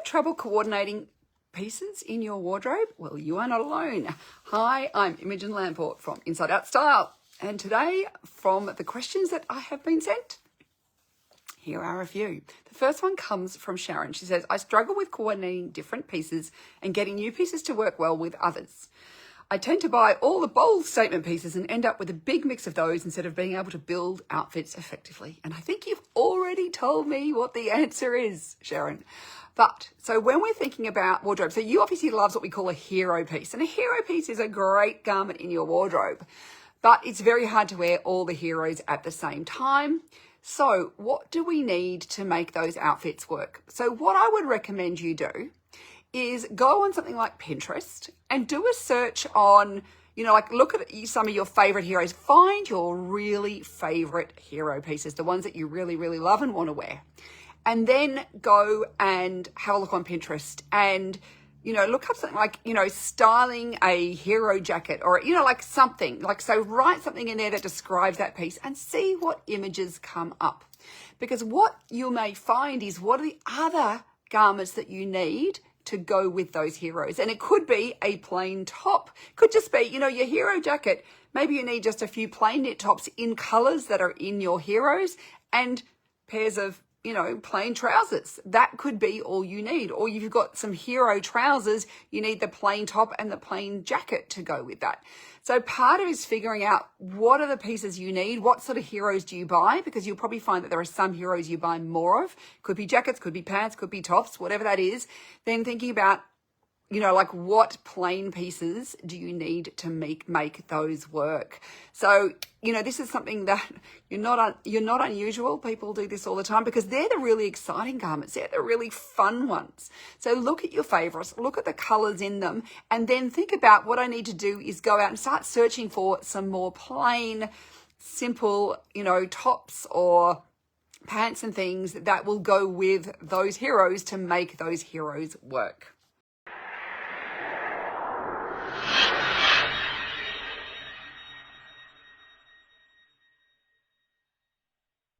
trouble coordinating pieces in your wardrobe? Well, you are not alone. Hi, I'm Imogen Lamport from Inside Out Style. And today, from the questions that I have been sent, here are a few. The first one comes from Sharon. She says, I struggle with coordinating different pieces and getting new pieces to work well with others. I tend to buy all the bold statement pieces and end up with a big mix of those instead of being able to build outfits effectively. And I think you've already told me what the answer is, Sharon. But so when we're thinking about wardrobe, so you obviously love what we call a hero piece. And a hero piece is a great garment in your wardrobe, but it's very hard to wear all the heroes at the same time. So what do we need to make those outfits work? So what I would recommend you do is go on something like Pinterest and do a search on, like look at some of your favorite heroes. Find your really favorite hero pieces, the ones that you really, really love and want to wear. And then go and have a look on Pinterest and, look up something like, styling a hero jacket or, like something like, so write something in there that describes that piece and see what images come up. Because what you may find is what are the other garments that you need to go with those heroes. And it could be a plain top. Could just be, your hero jacket. Maybe you need just a few plain knit tops in colors that are in your heroes and pairs of, plain trousers. That could be all you need. Or if you've got some hero trousers, you need the plain top and the plain jacket to go with that. So part of it is figuring out what are the pieces you need, what sort of heroes do you buy, because you'll probably find that there are some heroes you buy more of. Could be jackets, could be pants, could be tops, whatever that is. Then thinking about, like what plain pieces do you need to make those work? So, this is something that you're not unusual. People do this all the time because they're the really exciting garments. They're the really fun ones. So look at your favorites, look at the colors in them, and then think about what I need to do is go out and start searching for some more plain, simple, tops or pants and things that will go with those heroes to make those heroes work.